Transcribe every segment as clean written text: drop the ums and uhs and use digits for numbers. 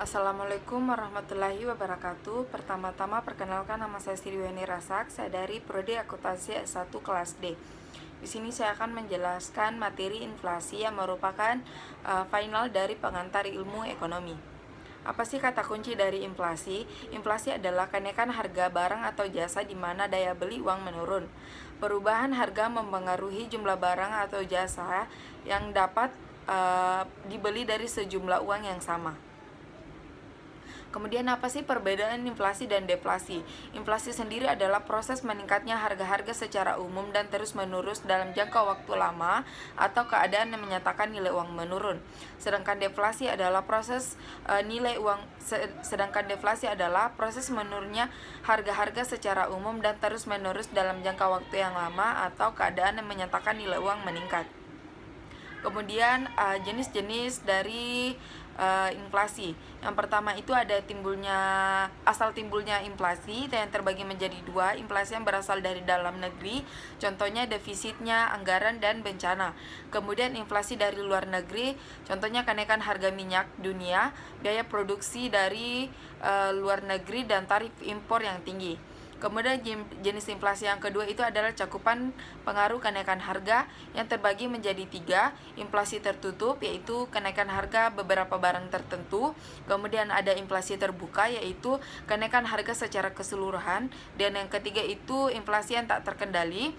Assalamualaikum warahmatullahi wabarakatuh. Pertama-tama perkenalkan, nama saya Sriweni Rasak. Saya dari Prodi Akuntansi S1 kelas D. Di sini saya akan menjelaskan materi inflasi yang merupakan final dari pengantar ilmu ekonomi. Apa sih kata kunci dari inflasi? Inflasi adalah kenaikan harga barang atau jasa di mana daya beli uang menurun. Perubahan harga mempengaruhi jumlah barang atau jasa yang dapat dibeli dari sejumlah uang yang sama. Kemudian apa sih perbedaan inflasi dan deflasi? Inflasi sendiri adalah proses meningkatnya harga-harga secara umum dan terus-menerus dalam jangka waktu lama atau keadaan yang menyatakan nilai uang menurun. Sedangkan deflasi adalah proses menurunnya harga-harga secara umum dan terus-menerus dalam jangka waktu yang lama atau keadaan yang menyatakan nilai uang meningkat. Kemudian jenis-jenis dari inflasi. Yang pertama itu ada asal timbulnya inflasi yang terbagi menjadi dua. Inflasi yang berasal dari dalam negeri, contohnya defisitnya, anggaran, dan bencana. Kemudian inflasi dari luar negeri, contohnya kenaikan harga minyak dunia, biaya produksi dari luar negeri, dan tarif impor yang tinggi. Kemudian jenis inflasi yang kedua itu adalah cakupan pengaruh kenaikan harga yang terbagi menjadi tiga. Inflasi tertutup, yaitu kenaikan harga beberapa barang tertentu. Kemudian ada inflasi terbuka, yaitu kenaikan harga secara keseluruhan. Dan yang ketiga itu inflasi yang tak terkendali,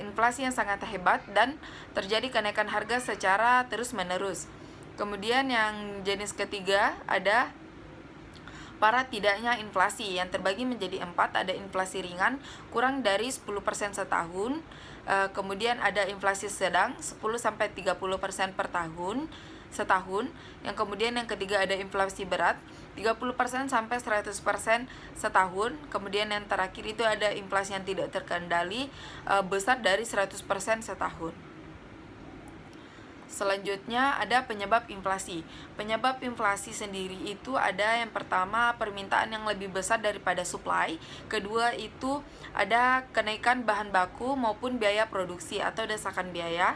inflasi yang sangat hebat dan terjadi kenaikan harga secara terus-menerus. Kemudian yang jenis ketiga ada tidaknya inflasi yang terbagi menjadi 4. Ada inflasi ringan kurang dari 10% setahun, kemudian ada inflasi sedang 10-30% per tahun setahun, yang kemudian yang ketiga ada inflasi berat 30% sampai 100% setahun, kemudian yang terakhir itu ada inflasi yang tidak terkendali besar dari 100% setahun. Selanjutnya ada penyebab inflasi. Penyebab inflasi sendiri itu ada yang pertama permintaan yang lebih besar daripada supply. Kedua itu ada kenaikan bahan baku maupun biaya produksi atau desakan biaya.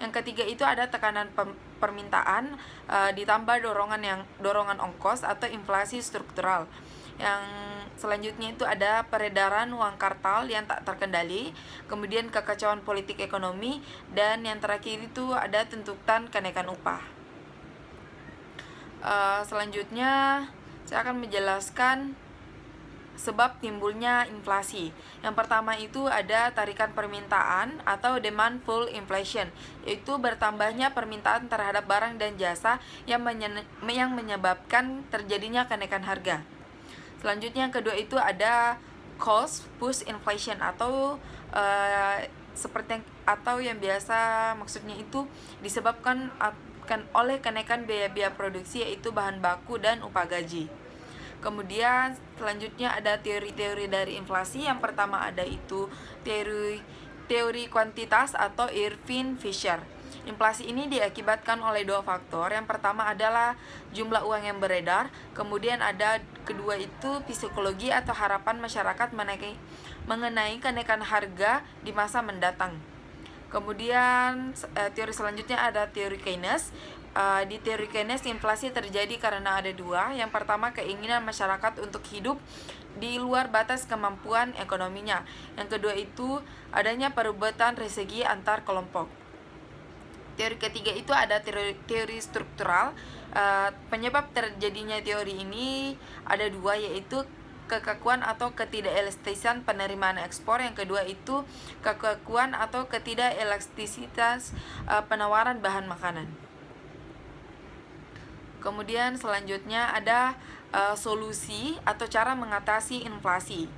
Yang ketiga itu ada tekanan permintaan ditambah dorongan ongkos atau inflasi struktural. Yang selanjutnya itu ada peredaran uang kartal yang tak terkendali, kemudian kekacauan politik ekonomi, dan yang terakhir itu ada tuntutan kenaikan upah. Selanjutnya saya akan menjelaskan sebab timbulnya inflasi. Yang pertama itu ada tarikan permintaan atau demand pull inflation, yaitu bertambahnya permintaan terhadap barang dan jasa yang menyebabkan terjadinya kenaikan harga. Selanjutnya yang kedua itu ada cost push inflation atau yang biasa maksudnya itu disebabkan oleh kenaikan biaya-biaya produksi, yaitu bahan baku dan upah gaji. Kemudian selanjutnya ada teori-teori dari inflasi. Yang pertama ada itu teori kuantitas atau Irving Fisher. Inflasi ini diakibatkan oleh dua faktor. Yang pertama adalah jumlah uang yang beredar, kemudian ada kedua itu psikologi atau harapan masyarakat mengenai kenaikan harga di masa mendatang. Kemudian teori selanjutnya ada teori Keynes. Di teori Keynes inflasi terjadi karena ada dua. Yang pertama keinginan masyarakat untuk hidup di luar batas kemampuan ekonominya. Yang kedua itu adanya perebutan rezeki antar kelompok. Teori ketiga itu ada teori struktural. Penyebab terjadinya teori ini ada dua, yaitu kekakuan atau ketidakelastisan penerimaan ekspor. Yang kedua itu kekakuan atau ketidakelastisitas penawaran bahan makanan. Kemudian selanjutnya ada solusi atau cara mengatasi inflasi.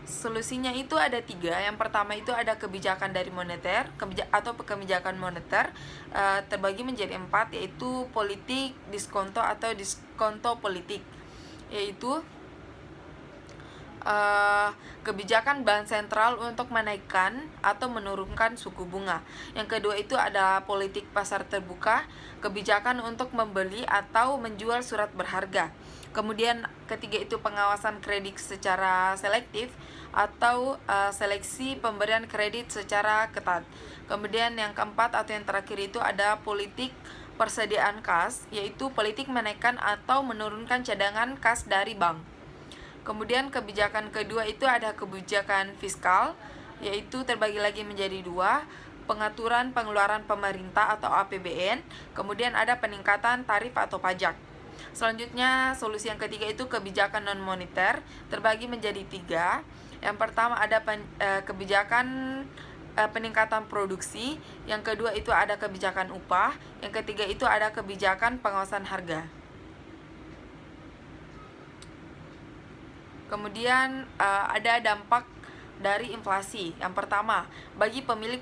Solusinya itu ada tiga. Yang pertama itu ada kebijakan dari moneter kebijakan moneter terbagi menjadi 4, yaitu politik diskonto atau diskonto politik, yaitu kebijakan bank sentral untuk menaikkan atau menurunkan suku bunga. Yang kedua itu ada politik pasar terbuka, kebijakan untuk membeli atau menjual surat berharga. Kemudian ketiga itu pengawasan kredit secara selektif atau seleksi pemberian kredit secara ketat. Kemudian yang keempat atau yang terakhir itu ada politik persediaan kas, yaitu politik menaikkan atau menurunkan cadangan kas dari bank. Kemudian kebijakan kedua itu ada kebijakan fiskal, yaitu terbagi lagi menjadi dua, pengaturan pengeluaran pemerintah atau APBN, kemudian ada peningkatan tarif atau pajak. Selanjutnya, solusi yang ketiga itu kebijakan non-moneter, terbagi menjadi tiga. Yang pertama ada kebijakan peningkatan produksi, yang kedua itu ada kebijakan upah, yang ketiga itu ada kebijakan pengawasan harga. Kemudian ada dampak dari inflasi. Yang pertama, bagi pemilik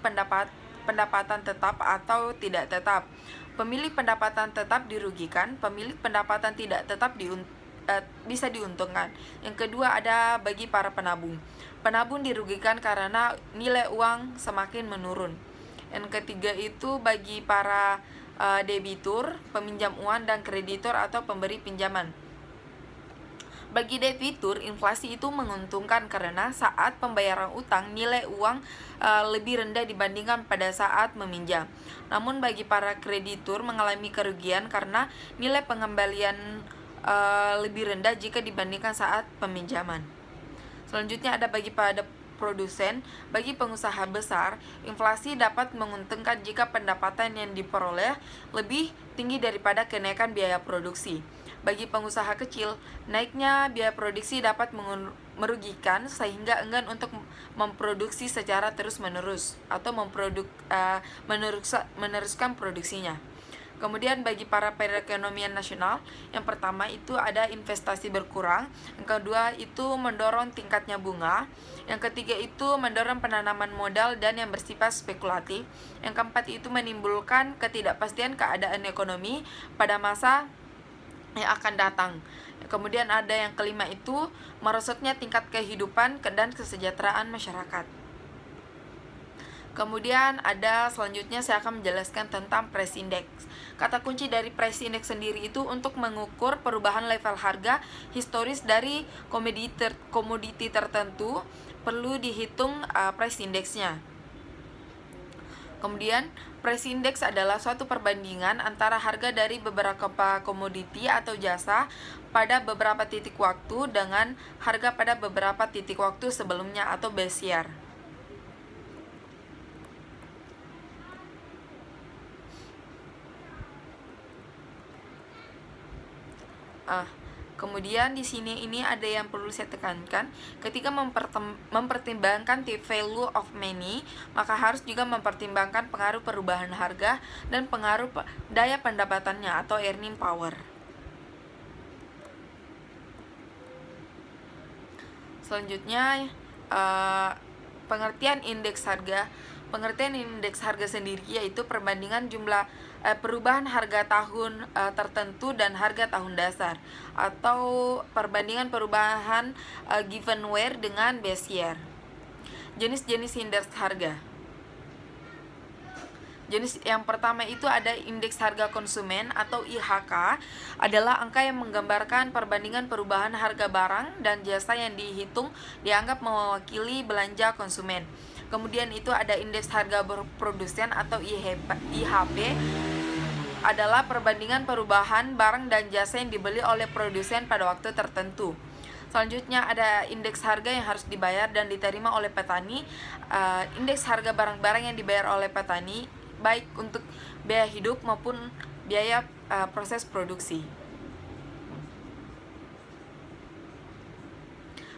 pendapatan tetap atau tidak tetap. Pemilik pendapatan tetap dirugikan, pemilik pendapatan tidak tetap bisa diuntungkan. Yang kedua ada bagi para penabung. Penabung dirugikan karena nilai uang semakin menurun. Yang ketiga itu bagi para debitur, peminjam uang dan kreditor atau pemberi pinjaman. Bagi debitur, inflasi itu menguntungkan karena saat pembayaran utang nilai uang lebih rendah dibandingkan pada saat meminjam. Namun bagi para kreditur mengalami kerugian karena nilai pengembalian lebih rendah jika dibandingkan saat peminjaman. Selanjutnya ada bagi pada produsen. Bagi pengusaha besar, inflasi dapat menguntungkan jika pendapatan yang diperoleh lebih tinggi daripada kenaikan biaya produksi. Bagi pengusaha kecil, naiknya biaya produksi dapat merugikan sehingga enggan untuk memproduksi secara terus-menerus atau meneruskan produksinya. Kemudian bagi para perekonomian nasional, yang pertama itu ada investasi berkurang, yang kedua itu mendorong tingkatnya bunga, yang ketiga itu mendorong penanaman modal dan yang bersifat spekulatif, yang keempat itu menimbulkan ketidakpastian keadaan ekonomi pada masa yang akan datang. Kemudian ada yang kelima itu merosotnya tingkat kehidupan dan kesejahteraan masyarakat. Kemudian ada selanjutnya saya akan menjelaskan tentang price index. Kata kunci dari price index sendiri itu untuk mengukur perubahan level harga historis dari komoditi tertentu, perlu dihitung price indexnya. Kemudian price index adalah suatu perbandingan antara harga dari beberapa komoditi atau jasa pada beberapa titik waktu dengan harga pada beberapa titik waktu sebelumnya atau base year. Kemudian di sini ini ada yang perlu saya tekankan, ketika mempertimbangkan the value of money, maka harus juga mempertimbangkan pengaruh perubahan harga dan pengaruh daya pendapatannya atau earning power. Selanjutnya pengertian indeks harga. Pengertian indeks harga sendiri yaitu perbandingan jumlah perubahan harga tahun tertentu dan harga tahun dasar, atau perbandingan perubahan given year dengan base year. Jenis-jenis indeks harga. Jenis yang pertama itu ada indeks harga konsumen atau IHK, adalah angka yang menggambarkan perbandingan perubahan harga barang dan jasa yang dihitung dianggap mewakili belanja konsumen. Kemudian itu ada indeks harga produsen atau IHP, adalah perbandingan perubahan barang dan jasa yang dibeli oleh produsen pada waktu tertentu. Selanjutnya ada indeks harga yang harus dibayar dan diterima oleh petani. Indeks harga barang-barang yang dibayar oleh petani baik untuk biaya hidup maupun biaya proses produksi.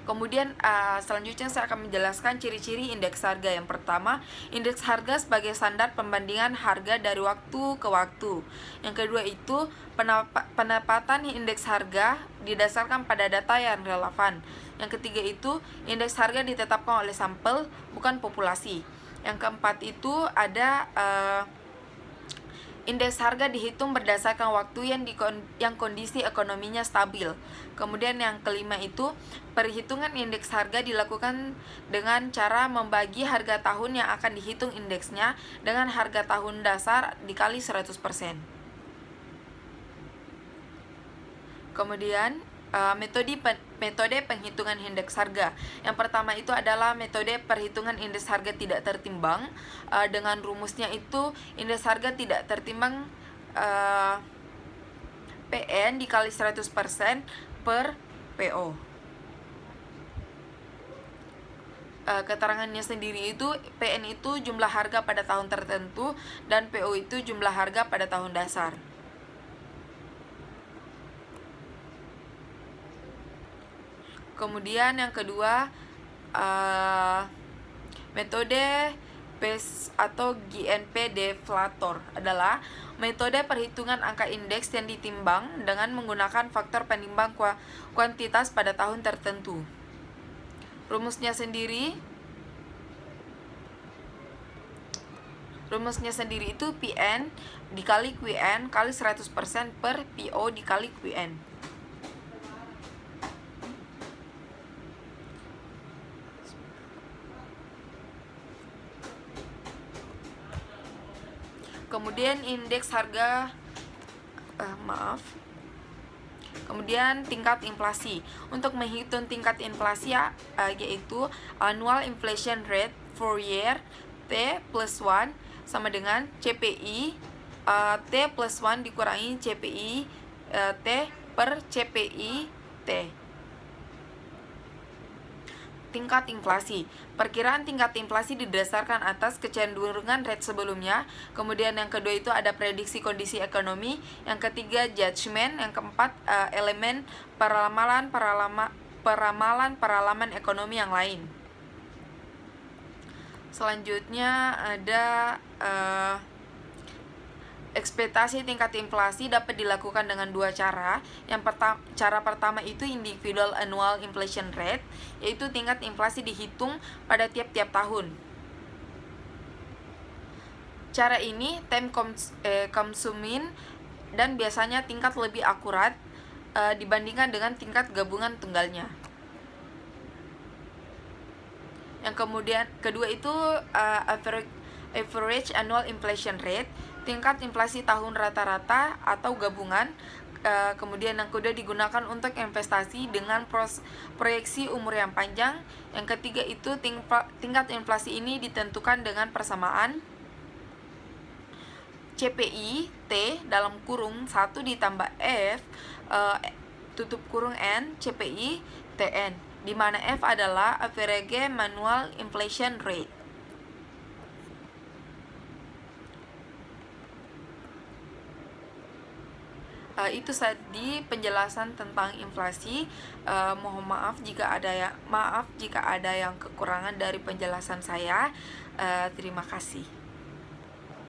Kemudian selanjutnya saya akan menjelaskan ciri-ciri indeks harga. Yang pertama, indeks harga sebagai standar pembandingan harga dari waktu ke waktu. Yang kedua itu penempatan indeks harga didasarkan pada data yang relevan. Yang ketiga itu indeks harga ditetapkan oleh sampel bukan populasi. Yang keempat itu ada indeks harga dihitung berdasarkan waktu yang kondisi ekonominya stabil. Kemudian yang kelima itu perhitungan indeks harga dilakukan dengan cara membagi harga tahun yang akan dihitung indeksnya dengan harga tahun dasar dikali 100%. Kemudian metode penghitungan indeks harga. Yang pertama itu adalah metode perhitungan indeks harga tidak tertimbang. Dengan rumusnya itu indeks harga tidak tertimbang PN dikali 100% per PO. Keterangannya sendiri itu PN itu jumlah harga pada tahun tertentu dan PO itu jumlah harga pada tahun dasar. Kemudian yang kedua, metode PES atau GNP deflator adalah metode perhitungan angka indeks yang ditimbang dengan menggunakan faktor penimbang kuantitas pada tahun tertentu. Rumusnya sendiri itu PN dikali QN kali 100% per PO dikali QN. Kemudian indeks harga Kemudian tingkat inflasi. Untuk menghitung tingkat inflasi yaitu annual inflation rate for year T plus 1 sama dengan CPI T plus 1 dikurangi CPI T per CPI T. Tingkat inflasi. Perkiraan tingkat inflasi didasarkan atas kecenderungan rate sebelumnya. Kemudian yang kedua itu ada prediksi kondisi ekonomi. Yang ketiga judgement. Yang keempat elemen peramalan ekonomi yang lain. Selanjutnya ada ekspektasi tingkat inflasi dapat dilakukan dengan dua cara. Cara pertama itu individual annual inflation rate, yaitu tingkat inflasi dihitung pada tiap-tiap tahun. Cara ini time consuming dan biasanya tingkat lebih akurat dibandingkan dengan tingkat gabungan tunggalnya. Yang kemudian kedua itu average annual inflation rate, tingkat inflasi tahun rata-rata atau gabungan. Kemudian yang kedua digunakan untuk investasi dengan proyeksi umur yang panjang. Yang ketiga itu tingkat inflasi ini ditentukan dengan persamaan CPI T dalam kurung 1 ditambah F tutup kurung N CPI TN, di mana F adalah average annual inflation rate. Itu tadi penjelasan tentang inflasi. Mohon maaf jika ada yang kekurangan dari penjelasan saya. Terima kasih.